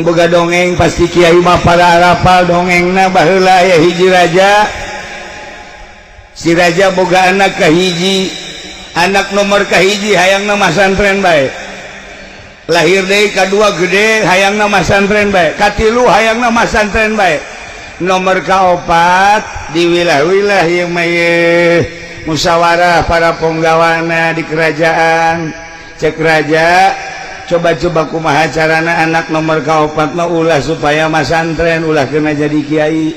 boga dongeng pasti Kiai mah pada rapal dongengna baheula aya hiji raja. Si raja boga anak kahiji, anak nomor kahiji hayangna masantren bae. Lahir deui kadua gede hayangna masantren bae. Katilu hayangna masantren bae. Nomor kaopat di wilayah-wilayah ieu mah musyawarah para penggawana di kerajaan. Cek raja coba-coba kumaha carana anak nomor kaopat mah ulah supaya masantren ulah kena jadi kiai.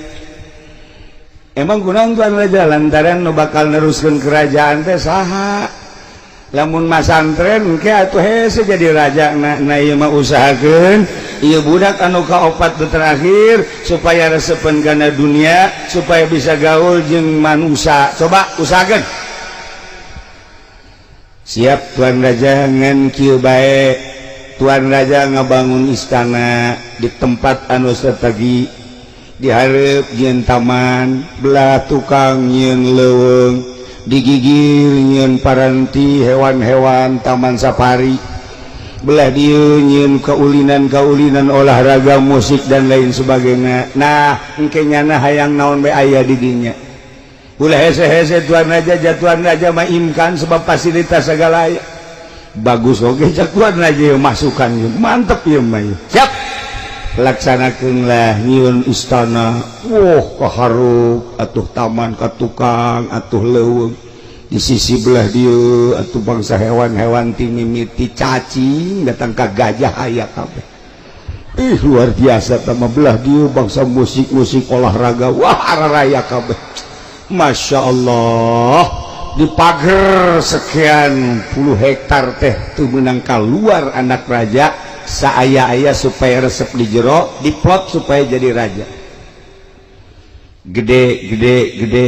Emang kunaon tuan raja lantaran nu bakal neruskeun kerajaan teh saha? Lamun masantren engke atuh hese jadi raja na ieu mah usahakeun ieu budak anu kaopat teu terakhir supaya resepen kana dunia supaya bisa gaul jeung manusia. Coba usahakeun. Siap tuan raja ngan kieu bae. Tuan raja ngabangun istana di tempat anu strategi dihareup nyeun taman belah tukang nyeun leuweung digigir nyeun paranti hewan-hewan taman safari belah dieu nyeun kaulinan olahraga musik dan lain sebagainya. Nah engke nyana hayang naon bae aya di dinya ulah hese-hese tuan raja mah imkan sebab fasilitas segala aya. Bagus oke jagoan aja masukan mantep ya mah siap laksanakeunlah nyieun istana kaharuk atuh taman ka tukang atuh leuweung di sisi belah dieu atuh bangsa hewan-hewan ti mimiti cacing datang ka gajah aya kabeh luar biasa tama belah dieu bangsa musik-musik olahraga wah araraya kabeh Masya Allah. Di pager sekian puluh hektar teh tuh menang keluar anak raja saaya-aya supaya resep di jero diplot supaya jadi raja gede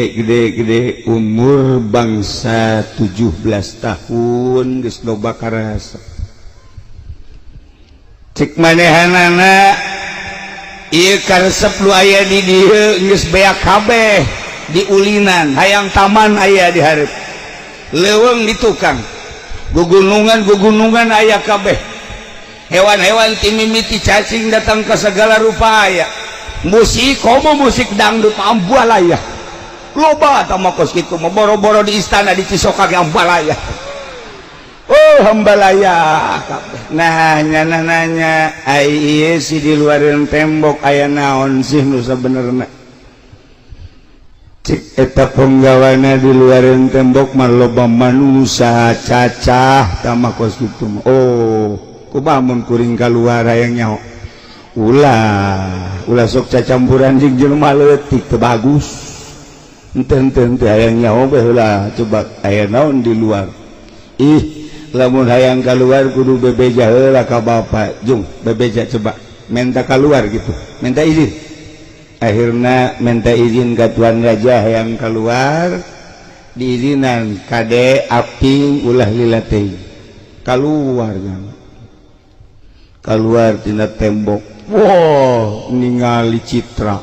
umur bangsa 17 tahun geus loba karasa cek manehanana ieu karesep lu aya di dieu geus beak kabeh di ulinan hayang taman aya di hareup leuweung di tukang gugunungan aya kabeh hewan-hewan ti mimiti cacing datang ke segala rupa aya musik dangdut ambual aya loba eta mah kos kitu mah boro-boro di istana di Cisoka ge ambual aya hambalaya kabeh. Nah nanya ai ieu si di luareun tembok aya naon sih nu sabenerna cik eta penggawana di luareun tembok mah loba manusia cacah tama kos kitu kumaha mun kuring kaluar hayang nyaho ulah sok cacampuran jeung jelema leutik teu bagus henteu hayang nyaho beh ulah coba aya naon di luar lamun hayang kaluar kudu bebeja heula ka bapa jung bebeja coba minta keluar gitu minta izin akhirnya minta izin ke tuan raja yang keluar diizinan kade aping ulah lilatei keluar tina tembok ningali citra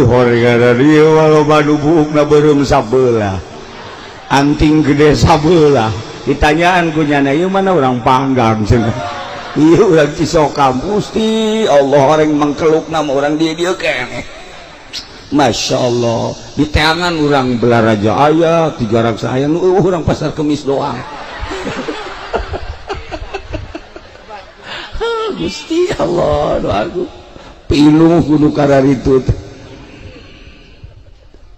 horega dia walau badu buukna beureum sabelah anting gede sabelah ditanyaan ku nyana ieu mana urang panggang cenah iya orang Cisoka Gusti Allah orang mengkeluk nama orang dia kene Masya Allah di tangan orang Belaraja ayah 3 raksa ayah orang pasar kemis doang Gusti Allah doaku pinuh kudu kararitu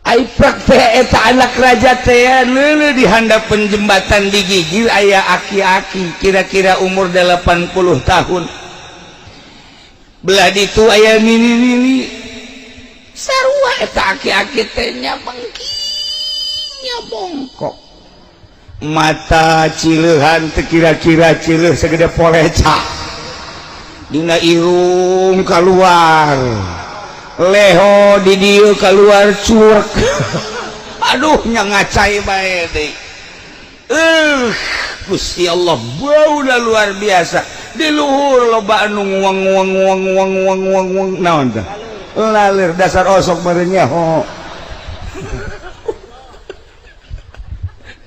ai praktek eta anak raja teh neuleuh di handapeun jembatan digigir aya aki-aki kira-kira umur 80 tahun belah ditu aya nini sarua eta aki-aki teh nya bengkinya bongkok mata cileuhan teh kira-kira cileuh segede poleca dina irung keluar leho di dieu keluar curek aduh nya ngacai bae teh Gusti Allah baunya luar biasa di luhur loba anu nguang naon teh lalir dasar osok merenya ho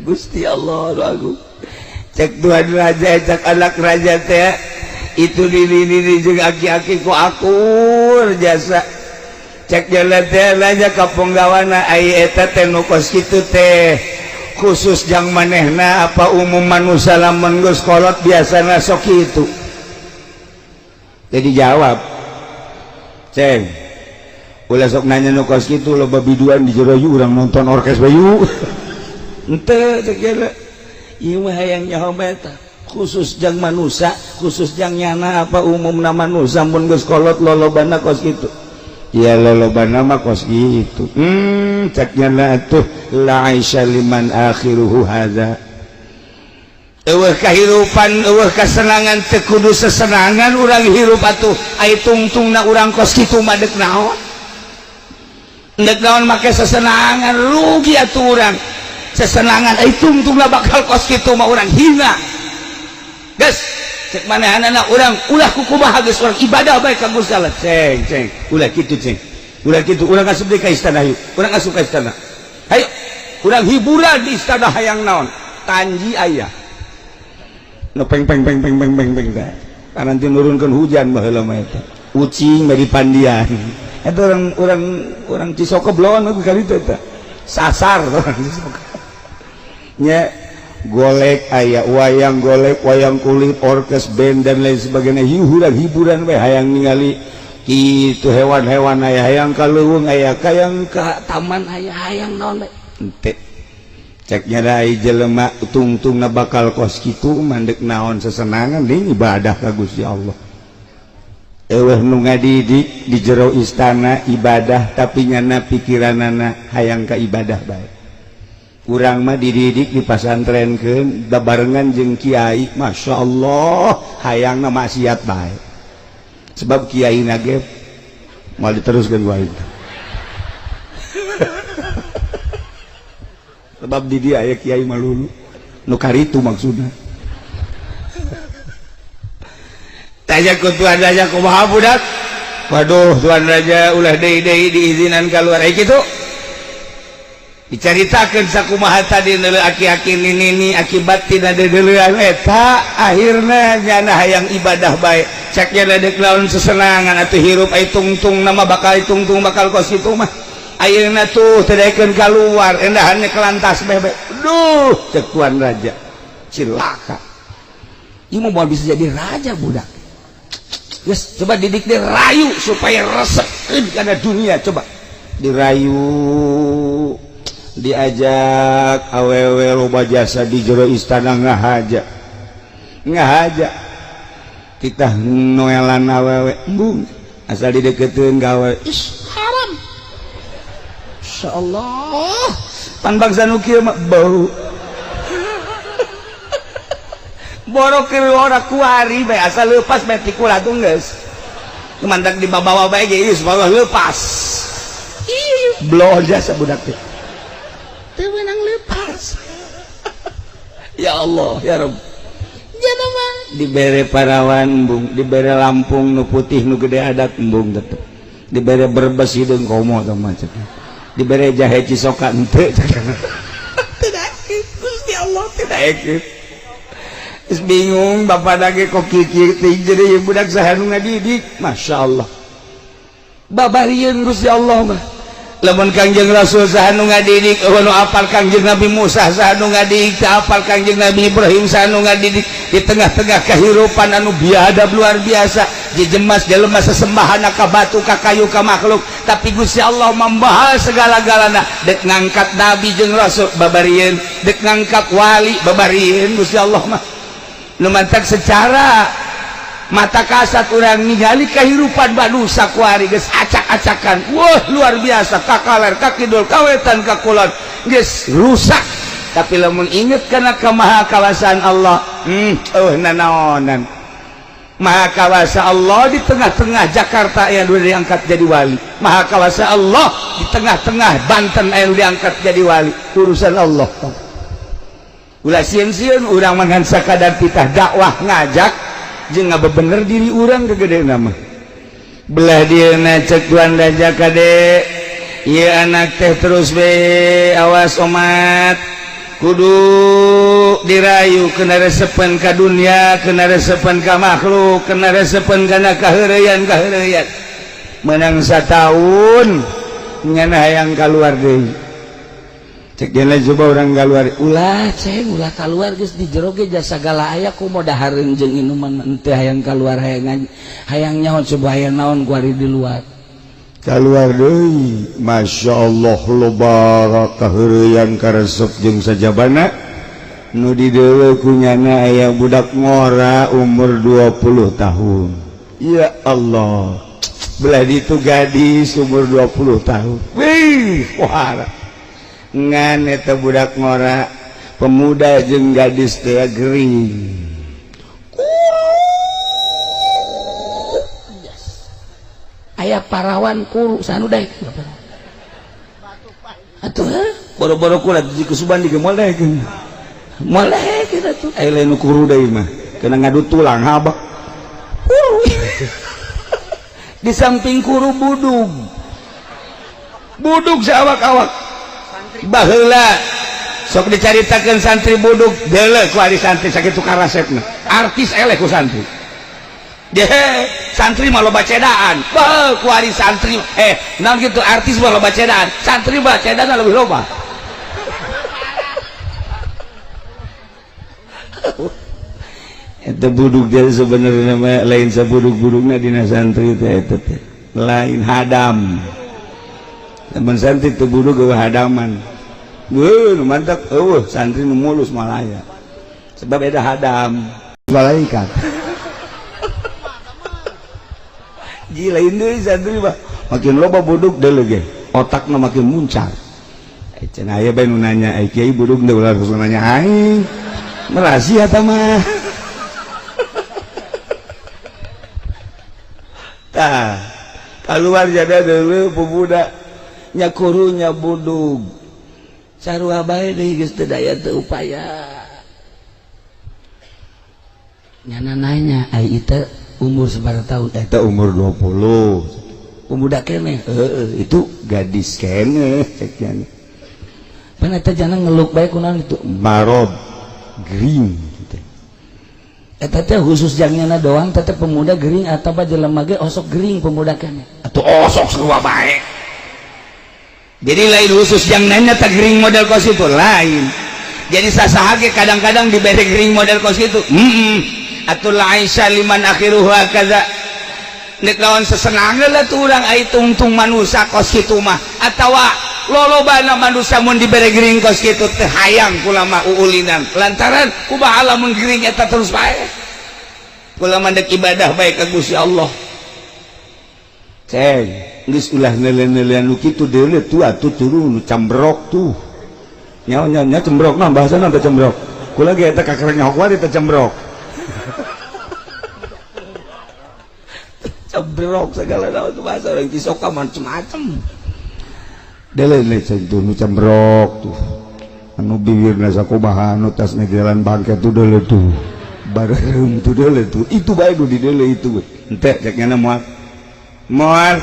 Gusti Allah lagu cek tuan raja cek anak raja teh itu diri jeung aki-aki ku akur jasa cek jalan teh aja ka penggawana ai eta teh nu kos kitu teh khusus jang manehna apa umum manusia lamun geus kolot biasana sok kitu. Jadi jawab ceng ulah sok nanya nu kos kitu loba biduan di jero ieu urang nonton orkes bayu henteu cek jalan ieu mah hayang nyaho eta khusus jang manusia khusus jang nyana apa umumna manusia mun geus kolot lolobana kos kitu. Ya lolobana mah kos gitu caknya lah tuh la aisha liman akhiruhu hadza eueuh kahirupan eueuh kasenangan teu kudu sesenangan urang hirup atuh ai tungtungna urang kos kitu mah deuk naon make sesenangan rugi atuh urang sesenangan ai tungtungna bakal kos kitu mah urang hina geus cek manehna urang ulah kukumaha geus urang ibadah bae ka Gusti Allah ceng ulah kitu ceng ulah kitu urang asup deui ka istana hayu urang asup ka istana hayu urang hiburan di istana hayang naon tanji aya nu peng peng teh kana teu nurunkeun hujan baheula mah eta ucing bari pandian eta urang Cisokoblon ku kali teh sasar urang Cisokoblon nya golek aya wayang golek wayang kulit orkes band dan lain sebagainya hiburan we hayang ningali kitu hewan-hewan aya hayang ka leuweung aya hayang ka taman aya hayang naon we henteu cek nyarai jelema tungtungna bakal kos kitu mandek naon sesenangan deui ibadah ka Gusti Allah eueuh nu ngadidik di jero istana ibadah tapi nyana pikiranana hayang ka ibadah bae. Urang mah dididik di pasantrenkeun barengan jeung kiai Masya Allah hayangna maksiat bae sebab kiai nage mau diteruskan wae sebab di dia aya kiai malulu nu karitu maksudna tanya ku tuan raja kumaha budak waduh tuan raja ulah deui diizinan keluar ai kitu diceritakan sakumaha tadi neuleuh aki-aki nini akibat tina deuleuhan eta akhirna nyana hayang ibadah bae cek nya deuk laun sesenangan atuh hirup ai tungtung nama bakal tungtung bakal kos kitu mah ayeuna tuh teu daekeun kaluar endahannya kelantas bebe duh cek tuan raja cilaka ieu mah bisa jadi raja budak geus coba didik dia rayu supaya resekeun kana dunia coba dirayu diajak awewe loba jasa di jero istana ngahaja kita noelan awewe embung asal dideketeun gawe haram insyaallah pan bangsa nu kieu mah bau borok keur ora kuari bae asal leupas bae ti kula tuh geus mantak dibawa bae ge geus bawa leupas bloh jasa budak teh menang lepas ya Allah ya Rabb janama dibere parawan bung dibere Lampung nu putih nu gede adat embung tetep dibere Brebes hideung komo tah macet dibere jahe Cisoka henteu tidak Gusti Allah tidak ekit geus bingung bapak dage kok kieu teh jadi budak saha nu ngadidik masyaallah babarieun Gusti Allah mah lamun Kangjeng Rasul saha nu ngadidik nu apal Kangjeng Nabi Musa saha nu ngadidik apal Kangjeng Nabi Ibrahim saha nu ngadidik di tengah-tengah kehidupan anu biadab luar biasa dijemas jelema sesembahan ka batu ka kayu ka makhluk tapi Gusti Allah membahas segala-galana dek ngangkat Nabi jeung Rasul babarieun dek ngangkat wali babarieun Gusti Allah mah nu mantak secara mata kasat urang ningali kehidupan manusia kuari geus acak-acakan wah luar biasa kakaler kakidul kawetan kakulon geus rusak tapi lamun inget kana kamahakawasaan Allah nanaonan maha kawasa Allah di tengah-tengah Jakarta aya nu diangkat jadi wali maha kawasa Allah di tengah-tengah Banten aya nu diangkat jadi wali urusan Allah ulah sieun-sieun urang mangan sakadar pitah dakwah ngajak jeung ngabebener diri urang kegede nama belah dieuna cek tuan raja kade ieu anak teh terus be awas omat kudu dirayu kena resepan ka dunia, kena resepan ka makhluk, kena resepan kana kaheureuyan menang satahun ngan hayang kaluar deui cek jalan coba orang kaluar ulah cek ulah kaluar geus di jero ge jasa segala aya kumaha dahareun jeung inuman teu hayang kaluar hayang nyaho coba hayang naon ku ari di luar keluar deui masyaallah loba kaheureuyan karesep jeung sajabana nu di deuleu kunyana aya budak ngora umur 20 tahun ya Allah belah ditu gadis umur 20 tahun wih wah ngan eta budak ngora pemuda jeung gadis teh gering aya parawan kuru sanu daek atuh boro-boro kula di kusuban di gemolehkeun molehkeun atuh aya lain kuru deui mah kena ngadu tulang habak kuru di samping kuru budug saawak-awak baheula sok dicaritakeun santri budug deuleu ku ari santri sakitu karasepna artis eleh ku santri santri mah loba cedaan ku ari santri naon kitu artis mah loba cedaan santri mah cedana lebih loba eta budug jadi sebenarnya mah lain sabudug-budugna dina santri teh eta teh lain hadam teman santri teu budug eueuh hadaman nu mantap eueuh santri nu mulus malaya sebab eta hadam malaikat gila ini santri mah makin loba budug deuleu ge otakna makin muncar cenah aya bae nu nanya ai kiai budug teh ulah terus nanya aing rahasia eta mah tah keluar jada deuleu pemuda nya kurunya budug sarua bae deui geus teu daya teu upaya nyana nanya ai itu umur sabaraha tahun eta umur 20 pemuda keneh itu gadis keneh cek nya pan eta jangan ngeluk bae kunaon itu marod gering gitu eta teh khusus jangnana doang tetep pemuda gering atau jelema ge osok gering pemuda keneh atuh osok sarua bae jadi lain khusus yang nanya tak gering model kos itu lain jadi sasahage kadang-kadang diberi gering model kos itu atul Aisyah liman akhiruhu kaza nek lawan sesenangna lah tu urang ai tungtung manusia kos kitu mah atawa lolobana manusia mun diberi gering kos kitu teh hayang kula mah uulinan lantaran kumaha mun gering eta terus bae kula mandek ibadah bae ka Gusti Allah ceng geus ulah nelen-nelen nu kitu deuleu tuh atuh turun nu cambrok tuh nya cembrok nah bahasana teh cembrok kula ge eta kakereng nyahok wae teh cembrok cembrok segala naon tuh bahasa orang Cisoka macem-macem deuleu tuh nu cembrok tuh anu bibirna sakumaha anu tasna jalan bangke tuh deuleu tuh bareureum tuh deuleu tuh itu bae nu di deuleu itu henteu cek nya moal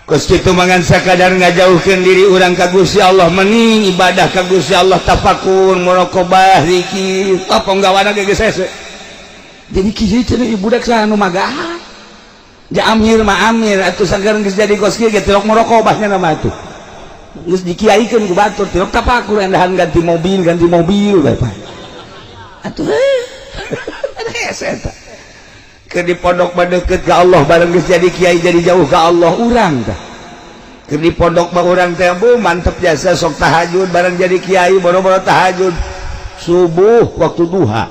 kos kitu mangan sakadar ngajauhkeun diri urang ka Gusti Allah mending ibadah ka Gusti Allah tafakur muraqabah zikir apa nggawana ge geus hese jadi kieu cenah budak saha nu magahan ja amir mah amir atuh sagar geus jadi kos kieu ge tilok muraqabahnya nama atuh geus dikiaikeun ku batur tilok tafakur endahan ganti mobil bae atuh hese eta ke di pondok deket ke Allah bareng geus jadi kiai jadi jauh ke Allah urang tah ke di pondok mah urang teh mantep jasa sok tahajud bareng jadi kiai boro-boro tahajud subuh waktu duha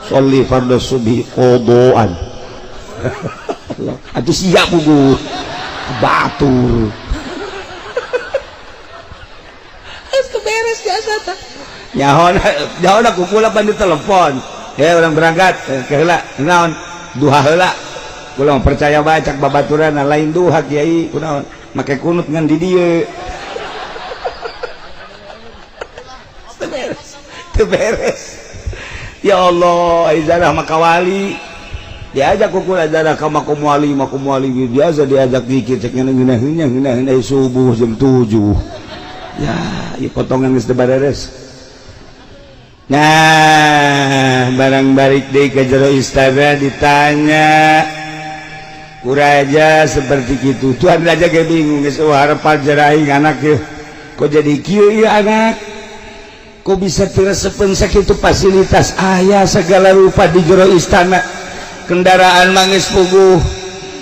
sholli fardhu subhi qodaan atuh siap buku batur geus beres jasa tah nyaho ku kula pan di telepon orang berangkat ke heula naon duha heula kula percaya bae cak babaturan lain duha kiai kunaon make kunut ngan di dieu teu beres ya Allah izarah makawali diajak ku kula izarah ka makum wali biasa diajak zikir cek ngeunah subuh jam 7 ya ieu potongan geus teu beres. Nah barang balik deui ka jero istana ditanya ku raja seperti kitu. Tuan raja ge bingung geus harapal jeraing anak ieu kok jadi kieu ieu anak, kok bisa tiresepen sakitu fasilitas aya segala rupa di jero istana, kendaraan mangis puguh,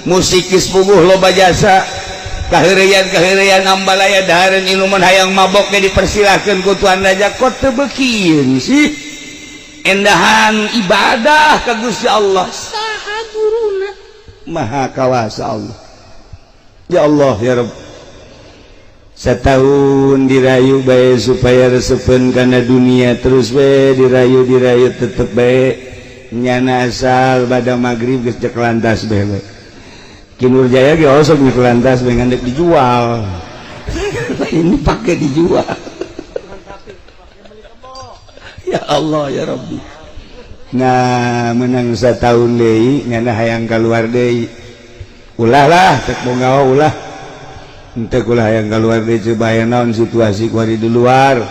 musik geus puguh loba jasa, kaheureyan ambalaya dahareun inuman hayang mabok ge dipersilahkeun ku tuan raja. Kok teu beukiun sih endahan ibadah ka Gusti Allah, saha guruna maha kawasa Allah. Ya Allah ya Rabb, setahun dirayu bae supaya resepen kana dunia, terus bae dirayu tetep bae nyana asal bada maghrib geus cek lantas bae. Kinur Jaya ge osok nih lantas bae ngandek dijual. Ini pakai dijual. Ya Allah ya Rabbi. Nah menang satahun deui nyana hayang kaluar deui. Ulah lah tek boga ulah. Henteu ulah hayang kaluar deui coba aya naon situasi ku di luar.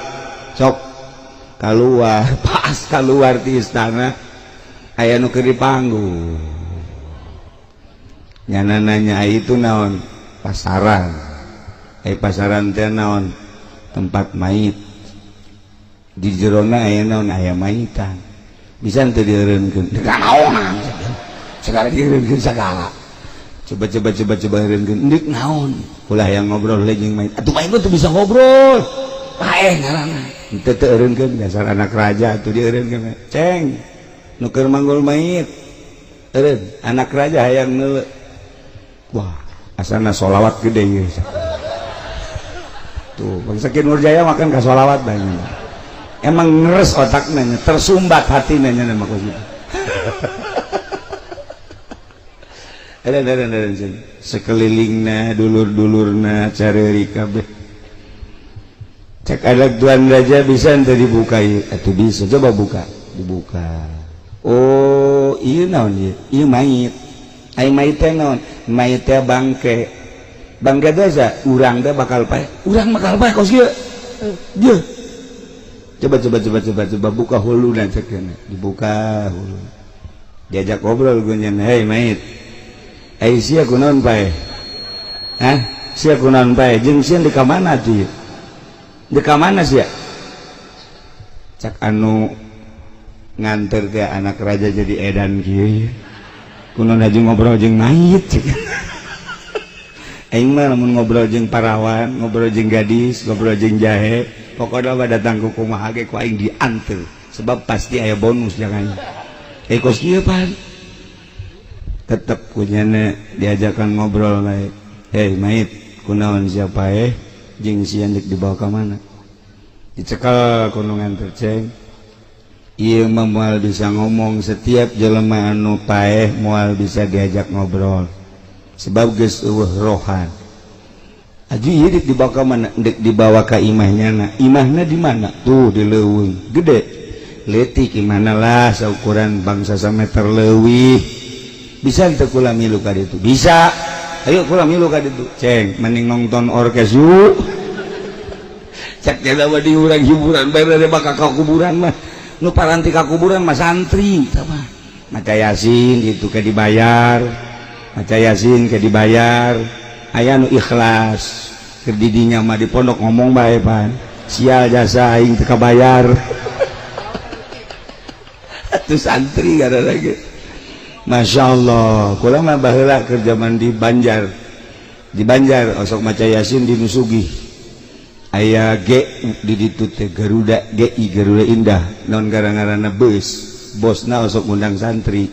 Sok kaluar, pas kaluar di istana aya nu keur di panggung. Nyana nanya itu naon pasaran, pasaran teh naon tempat mait, di jerona aya naon aya maitan, bisa teu dieureunkeun naon sekarang dieureunkeun sagala, coba eureunkeun dik naon ulah yang ngobrol jeung mait, atuh mait teh bisa ngobrol paeh ngaranna teu eureunkeun dasar anak raja atuh dieureunkeun ceng nu keur manggul mait eureun anak raja hayang neuleuh. Wah, asana sholawat gede ya. Tuh, bangsa Nur Jaya makan ka sholawat banyak. Emang ngeres otaknya, tersumbat hatinya nama kau gitu. Ada sekelilingna, dulur-dulurna, cari kabeh. Cek ada tuan raja bisa ente dibukai, atau bisa coba buka, dibuka. Oh, iya naon ya, iya mayit. Ai mayit teh naon? Mayit teh bangke. Bangke dosa, urang teh bakal pae. Urang bakal pae kos kieu. Dieu. Coba buka huluna cek kana. Dibuka hulu. Diajak ngobrol gunjan, "Hei mayit. Ai sia kunaon pae?" Hah? Sia kunaon pae? Jeung sia di ka mana tuh? Di ka mana sia? Cak anu nganter ke anak raja jadi edan kieu. Kunaon aja ngobrol jeung mayit. Aing mah lamun ngobrol jeung parawan, ngobrol jeung gadis, ngobrol jeung jahe, pokoknya mah datang ku kumaha ge ku aing dianter sebab pasti aya bonus jangan. Kos kieu pan. Tetep kunyana diajakan ngobrol bae. Hei mayit, kunaon siapa jeung si andek dibawa ka mana? Dicekel kudu nganter ceng. Ieu mah moal bisa ngomong, setiap jelema anu paeh moal bisa diajak ngobrol sebab geus eueuh rohan. Aji ieu dik dibawa ka mana? Dek dibawa ka imahnya. Imahna di mana? Tuh di leuweung gede leutik imahna lah saukuran bangsa sameter leuwih. Bisa teu kula milu ka ditu? Bisa. Ayo kula milu ka ditu. Ceng mending nonton orkes yuk. Cak jadi di urang hiburan bae bakal ka kuburan mah. Nu paranti ka kuburan mah santri sama maca yasin gitu ke dibayar, maca yasin ke dibayar, aya nu ikhlas keur didinya mah di pondok ngomong bae pan sial jasa aing teu kabayar. Atuh santri gara lagi Masya Allah kula mah baheula keur zaman di Banjar osok maca yasin di Nusugih aya G di ditu teh Garuda GI Garuda Indah non gara-garana bosna osok ngundang santri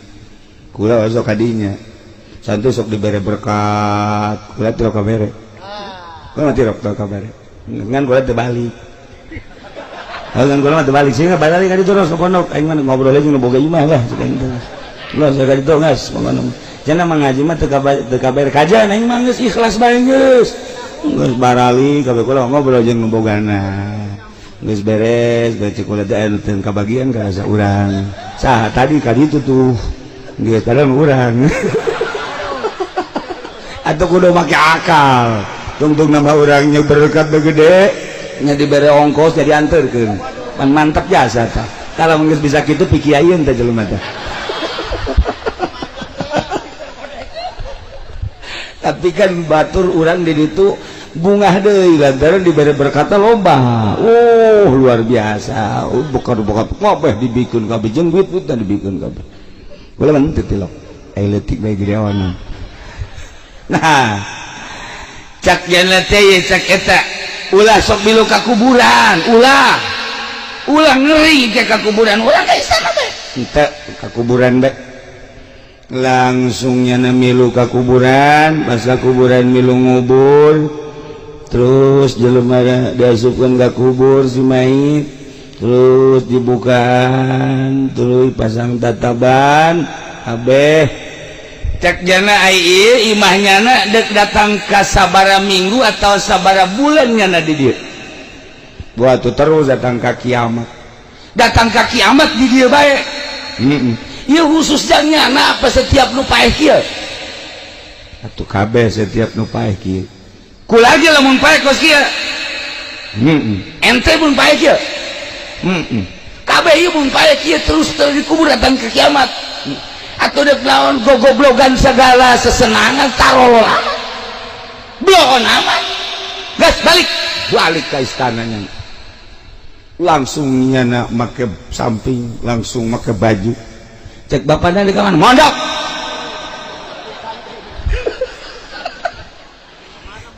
kula osok kadinya santri sok dibere berkat kula teu kabere kula mati rok teu kabere ngan kula teu balik ngan kula mah teu balik sehingga balik ka ditu terus ke pondok aing mah ngobrol aja nu boga imah lah cek kitu kula saya ka ditu geus pokona cenah mah ngaji mah teu kabere kajian aing mah geus ikhlas bae geus geus barali kabeh kula ngobrol jeung nu bogana geus beres baca kula teh anu teu kabagian ka asa urang saha tadi ka ditu tuh geus padahal urang atuh kudu make akal tungtung nama urangnya berkat gede nya dibere ongkos jadi anterkeun pan mantap jasa tah kalau geus bisa kitu pikiayeun teh jelema teh. Tapi kan batur urang di ditu bungah deui lantaran dibere berkata loba. Oh luar biasa. Buka kabeh dibikeun kabeh jeung duit dan dibikeun kabeh. Boleh mah teu tilok. Leutik bae gideon. Nah, cak jana teh cak eta ulah sok milu ka kuburan, ulah ngeri ke ka kuburan, ulah ka istana teh. Henteu ka kuburan bae. Langsung nyana milu ka kuburan, pas ka kuburan milu ngubur. Terus jelema diasupkeun ka kubur si mayit, terus dibukaan, terus pasang tataban, abeh cek jana ai imahnyana dek datang ka sabara minggu atau sabara bulan nyana di dieu. Buat terus datang ka kiamat. Datang ka kiamat di dieu bae. Ieu khusus nyana apa setiap nu paeh kieu. Atuh kabeh setiap nu paeh kieu. Kula ge lamun paeh kos kieu. Ente pun paeh kieu. Kabeh ieu mun paeh kieu terus dikubur datang ke kiamat. Atau dek naon gogoblogan segala sesenangan tarolol amat. Bloon amat. Gas balik ke istananya. Langsung nyana make samping, langsung make baju. Cek bapakna di kamar, mondok.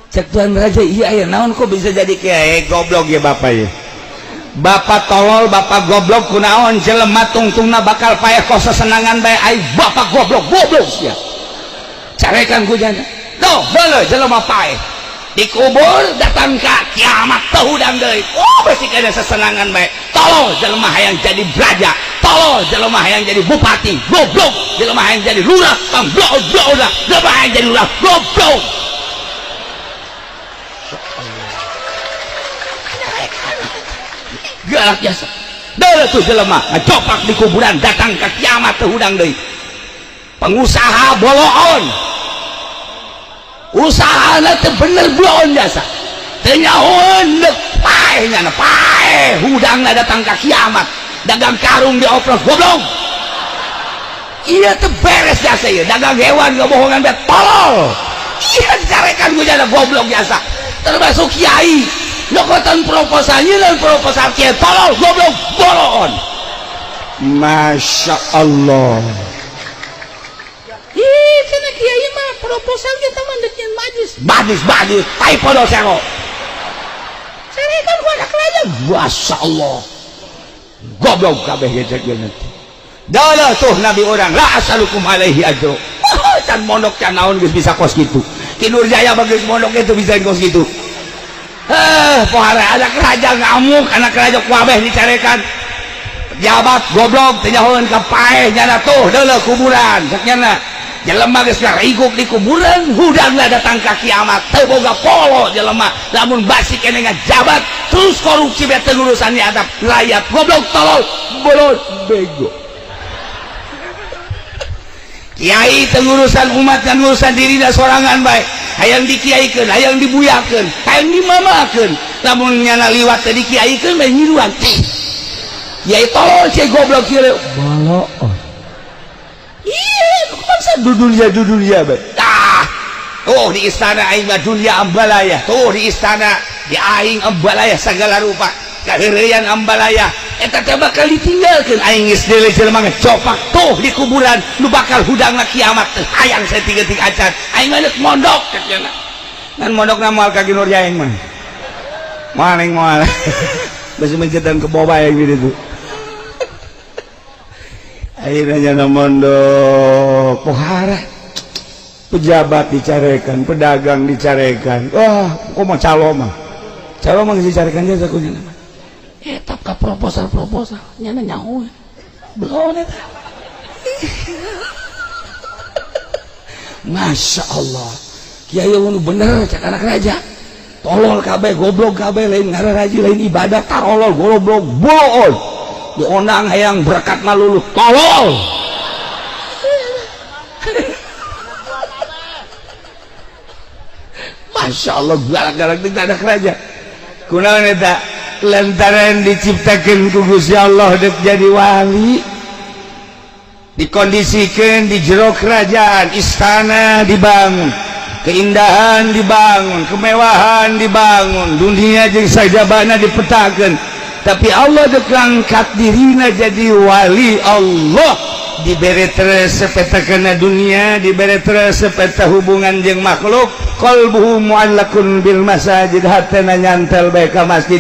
Cek Tuan Raja, iya naon kok bisa jadi kayak goblok ya bapak ya. Bapak tolol, bapak goblok kunaon jelema tungtungna bakal paeh kos sesenangan bae ai bapak goblok sia. Carekan ku jana. Tuh, beuleuh jelema paeh. Dikubur datang ka kiamat teu hudang deui. Oh, besi kada sesenangan bae. Tolol jelema hayang jadi raja. Tolol jelema hayang jadi bupati. Goblok jelema hayang jadi lurah. Goblok lah. Jelema hayang jadi lurah. Goblok. Galak jasa. Deuleuh tuh jelema ngacopak di kuburan datang ke kiamat teu hudang deui. Pengusaha boloon. Usahana teu bener bloon jasa. Teu nyahoeun deuk paeh nya paeh hudangna datang ke kiamat. Dagang karung dioplos goblok. Iya teu beres jasa ieu. Dagang hewan ngebohongan bae tolol. Iya dicarekan ku jana goblok jasa. Termasuk kiai. Lokotan proposalnya dan proposal kiai tolol goblok boloon. Masya Allah. Ih, kena kiai mah proposal kita mandeknya majlis, tai podo sero. Saya kan gua anak raja, Masya Allah. Goblok kabeh gecek nanti. Dalah tuh nabi orang, la asalukum alaihi ajro. Can mondok can naon geus bisa kos gitu. Ki Nurjaya bageus mondok itu bisa kos gitu. Pohara anak raja ngamuk, anak raja kuabeh dicarekan pejabat goblok tenyahoeun ka paeh nyana tuh deuleuh kuburan saknyana jelema geus ngariguk di kuburan hudangna datang ka kiamat teu boga polo jelema lamun basi keneh ngajabat terus korupsi bae teu ngurusan di adab rakyat goblok tolol bolot bego. Kiai teu ngurusan umat kan ngurusan dirina sorangan bae. Hayang dikiaikeun, hayang dibuyakeun, hayang dimamakeun. Lamun nyana liwat teh dikiaikeun bae nyiruan. Kiai tolol cai goblok kieu. Boloon. Iya, bangsa dudulia bae. Tuh di istana aing mah dunia ambalaya. Tuh di istana di aing ambalaya segala rupa. Kaheureyan ambalaya eta teh bakal ditinggalkeun aing geus deuleuh jelema ngacopak tuh di kuburan nu bakal hudangna kiamat teh hayang saeutik-eutik acan aing mah mondok katana ngan mondokna moal ka Nur Jaeng mah maling moal bisi mencetan ke boba yang gitu akhirnya nyana mondok pohara pejabat dicarekan pedagang dicarekan wah kok mau calo mah geus dicarekan jasa ku nyana etap ka proposal nyana nyahoeun belum eta. Masya Allah kiai nu bener cak anak raja tolol kabeh goblok kabeh lain ngaraji lain ibadah tarolol goblok boon diondang hayang berkat malulu tolol. Masya Allah galak-galak di anak raja kunaon eta lantaran diciptakeun ku Gusti Allah dek jadi wali dikondisikan di jero kerajaan istana dibangun keindahan dibangun kemewahan dibangun dunia jeung sajabana dipetakeun tapi Allah dek angkat dirina jadi wali Allah diberi terus sepeta kena dunia diberi terus sepeta hubungan jeung makhluk qalbuhu mu'allakun bil masajid hatana nyantel bae ka masjid